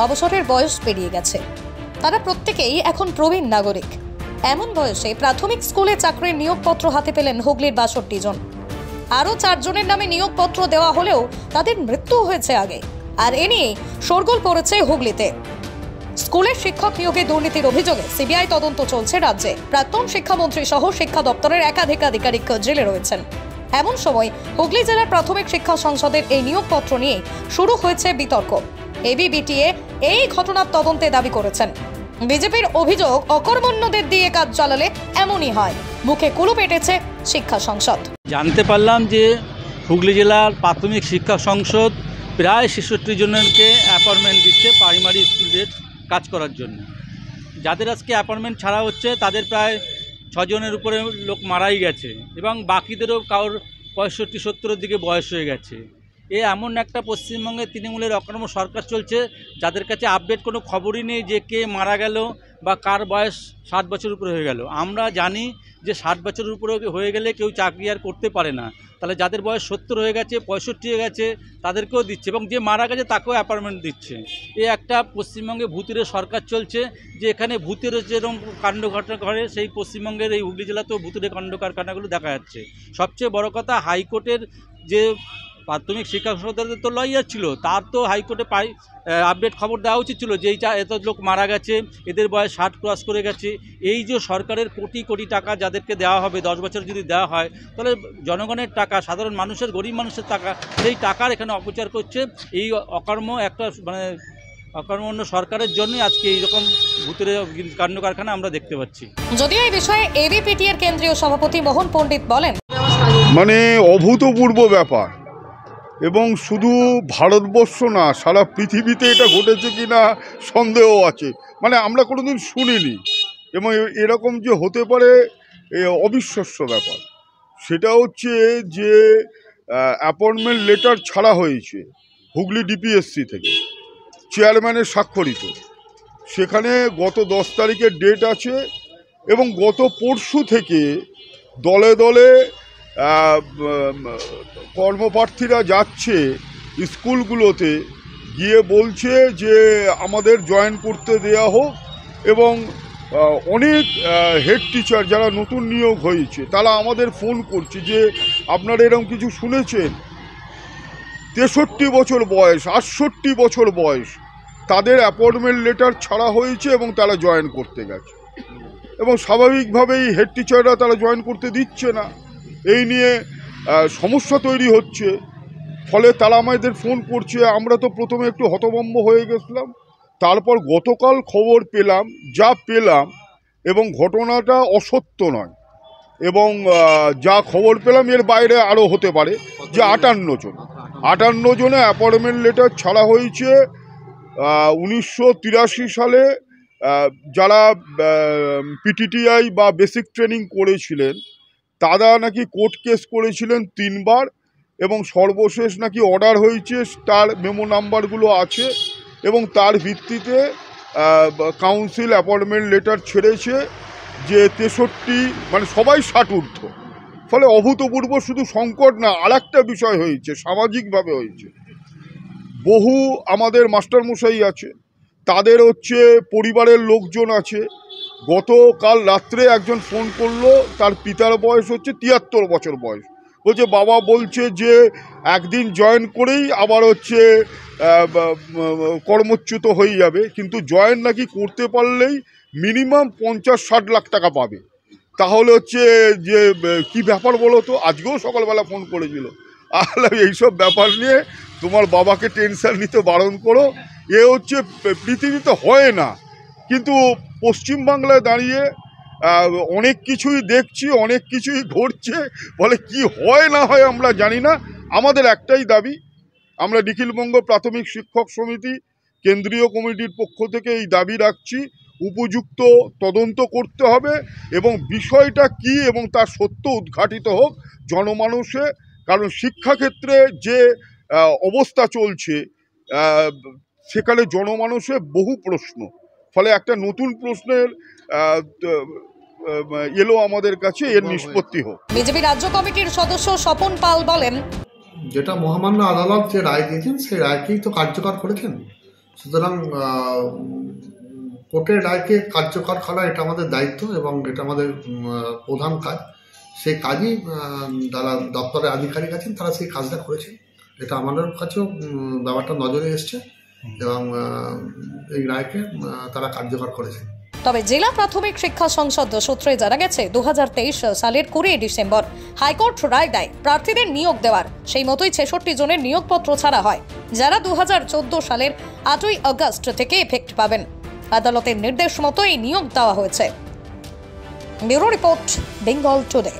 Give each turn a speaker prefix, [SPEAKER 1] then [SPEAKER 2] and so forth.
[SPEAKER 1] অবসরের বয়স পেরিয়ে গেছে। তারা প্রত্যেকেই এখন প্রবীণ নাগরিক। এমন বয়সে প্রাথমিক স্কুলে চাকরির নিয়োগপত্র হাতে পেলেন হুগলির ৬২ জন। আরও ৪ জনের নামে নিয়োগপত্র দেওয়া হলেও তাদের মৃত্যু হয়েছে আগে। আর এ নিয়ে শোরগোল পড়েছে হুগলিতে। স্কুলের শিক্ষক নিয়োগে দুর্নীতির অভিযোগে সিবিআই তদন্ত চলছে রাজ্যে। প্রাক্তন শিক্ষামন্ত্রী সহ শিক্ষা দপ্তরের একাধিক আধিকারিক জেলে রয়েছেন। এমন সময় হুগলি জেলার প্রাথমিক শিক্ষা সংসদের এই নিয়োগপত্র নিয়ে শুরু হয়েছে বিতর্ক। এবিবিটিএ এই ঘটনার তদন্তে দাবি করেছেন। বিজেপির অভিযোগ, অকর্মণ্যদের দিয়ে কাজ চালালে এমনই হয়। মুখে কুলু পেটেছে শিক্ষা সংসদ।
[SPEAKER 2] জানতে পারলাম যে হুগলি জেলার প্রাথমিক শিক্ষা সংসদ প্রায় ৬৬ জনকে অ্যাপয়েন্টমেন্ট দিচ্ছে প্রাইমারি স্কুলের কাজ করার জন্য। যাদের আজকে অ্যাপয়েন্টমেন্ট ছাড়া হচ্ছে তাদের প্রায় ৬ জনের উপরে লোক মারাই গেছে এবং বাকিদেরও কারোর ৬৫-৭০-এর দিকে বয়স হয়ে গেছে। এমন একটা পশ্চিমবঙ্গে তৃণমূলের অকর্ম সরকার চলছে যাদের কাছে আপডেট কোনো খবরই নেই যে কে মারা গেল বা কার বয়স ৬০ বছর উপরে হয়ে গেল। আমরা জানি যে ৬০ বছরের উপরে হয়ে গেলে কেউ চাকরি আর করতে পারে না, তাহলে যাদের বয়স ৭০ হয়ে গেছে, ৬৫ হয়ে গেছে তাদেরকেও দিচ্ছে এবং যে মারা গেছে তাকেও অ্যাপয়েন্টমেন্ট দিচ্ছে। একটা পশ্চিমবঙ্গে ভূতের সরকার চলছে, যে এখানে ভূতের যেরকম কাণ্ড ঘটনা করে সেই পশ্চিমবঙ্গের এই হুগলি জেলাতেও ভূতের কাণ্ড কারখানাগুলো দেখা যাচ্ছে। সবচেয়ে বড় কথা, হাইকোর্টের যে প্রাথমিক শিক্ষা সংসদের তো লয়ার ছিল, তার তো হাইকোর্টে আপডেট খবর দেওয়া উচিত ছিল যে এত লোক মারা গেছে, এদের বয়স ৬০ ক্রস করে গেছে। এই যে সরকারের কোটি কোটি টাকা যাদেরকে দেওয়া হবে, 10 বছর যদি দেওয়া হয় তাহলে জনগণের টাকা, সাধারণ মানুষের, গরিব মানুষের টাকা, সেই টাকার এখানে অপচার করছে এই অকর্ম একটা অকর্মণ্য সরকারের জন্যই আজকে এইরকম ভূতের কাণ্ড কারখানা আমরা দেখতে পাচ্ছি।
[SPEAKER 1] যদিও এই বিষয়ে এবিপিটি এর কেন্দ্রীয় সভাপতি মোহন পণ্ডিত বলেন,
[SPEAKER 3] অভূতপূর্ব ব্যাপার এবং শুধু ভারতবর্ষ না, সারা পৃথিবীতে এটা ঘটেছে কিনা সন্দেহ আছে। আমরা কোনোদিন শুনিনি এবং এরকম যে হতে পারে অবিশ্বাস্য ব্যাপার। সেটা হচ্ছে যে অ্যাপয়েন্টমেন্ট লেটার ছাড়া হয়েছে হুগলি ডিপিএসসি থেকে, চেয়ারম্যানের স্বাক্ষরিত। সেখানে গত 10 তারিখের ডেট আছে এবং গত পরশু থেকে দলে দলে কর্মপ্রার্থীরা যাচ্ছে স্কুলগুলোতে, গিয়ে বলছে যে আমাদের জয়েন করতে দেয়া হোক। এবং অনেক হেড টিচার যারা নতুন নিয়োগ হয়েছে তারা আমাদের ফোন করছে যে আপনারা এরকম কিছু শুনেছেন। 63 বছর বয়স, 68 বছর বয়স, তাদের অ্যাপয়েন্টমেন্ট লেটার ছাড়া হয়েছে এবং তারা জয়েন করতে গেছে এবং স্বাভাবিকভাবেই হেড টিচাররা তারা জয়েন করতে দিচ্ছে না। এই নিয়ে সমস্যা তৈরি হচ্ছে। ফলে তারা আমাদের ফোন করছে। আমরা তো প্রথমে একটু হতভম্ব হয়ে গেছিলাম, তারপর গতকাল খবর পেলাম যা পেলাম, এবং ঘটনাটা অসত্য নয়, এবং যা খবর পেলাম এর বাইরে আরও হতে পারে, যে 58 জনে অ্যাপয়েন্টমেন্ট লেটার ছাড়া হয়েছে। 1983 সালে যারা পিটিটিআই বা বেসিক ট্রেনিং করেছিলেন তারা নাকি কোর্ট কেস করেছিলেন 3 বার এবং সর্বশেষ নাকি অর্ডার হয়েছে, তার মেমো নাম্বারগুলো আছে এবং তার ভিত্তিতে কাউন্সিল অ্যাপয়েন্টমেন্ট লেটার ছেড়েছে যে 63, সবাই 60 ঊর্ধ্ব। ফলে অভূতপূর্ব শুধু সংকট না, আরেকটা বিষয় হয়েছে, সামাজিকভাবে হয়েছে। বহু আমাদের মাস্টারমশাই আছে, তাদের পরিবারের লোকজন আছে। গতকাল রাত্রে একজন ফোন করলো, তার পিতার বয়স 73 বছর বয়স। বলছে বাবা বলছে যে একদিন জয়েন করেই আবার কর্মচ্যুত হয়ে যাবে, কিন্তু জয়েন নাকি করতে পারলেই মিনিমাম 50-60 লাখ টাকা পাবে। তাহলে যে কি ব্যাপার বলো তো। আজকেও সকালবেলা ফোন করেছিল, এইসব ব্যাপার নিয়ে তোমার বাবাকে টেনশন নিতে বারণ করো। পৃথিবীতে হয় না, কিন্তু পশ্চিমবাংলায় দাঁড়িয়ে অনেক কিছুই দেখছি, অনেক কিছুই ঘটছে। বলে কি হয় না হয় আমরা জানি না। আমাদের একটাই দাবি, আমরা নিখিলবঙ্গ প্রাথমিক শিক্ষক সমিতি কেন্দ্রীয় কমিটির পক্ষ থেকে এই দাবি রাখছি, উপযুক্ত তদন্ত করতে হবে এবং বিষয়টা কি এবং তার সত্য উদ্ঘাটিত হোক জনমানুষে। কারণ শিক্ষাক্ষেত্রে যে অবস্থা চলছে সেখানে জনমানুষে বহু প্রশ্ন। ফলে একটা নতুন প্রশ্নের এলো আমাদের কাছে, এর নিষ্পত্তি হোক।
[SPEAKER 1] বিজেপি রাজ্য কমিটির সদস্য স্বপন পাল বলেন,
[SPEAKER 4] যেটা মহামান্য আদালত যে রায় দিয়েছেন সেই রায়কেই তো কার্যকর করেছেন। সুতরাং কোর্টের রায়কে কার্যকর করা এটা আমাদের দায়িত্ব এবং এটা আমাদের প্রধান কাজ। সেই কাজই যারা দপ্তরের আধিকারিক আছেন তারা সেই কাজটা করেছেন। এটা আমাদের কাছেও ব্যাপারটা নজরে এসছে এবং এই রায়কে তারা কার্যকর করেছেন।
[SPEAKER 1] তবে জেলা প্রাথমিক শিক্ষা সংসদ সূত্রে জানা গেছে 2023 সালের 20 ডিসেম্বর হাইকোর্ট রায় দেয় প্রার্থীদের নিয়োগ দেওয়ার, সেই মতোই 66 জনের নিয়োগপত্র ছাড়া হয়, যারা 2014 সালের 8ই আগস্ট থেকে এফেক্ট পাবেন। আদালতের নির্দেশ মতো এই নিয়োগ দেওয়া হয়েছে। Bureau report, Bengal today.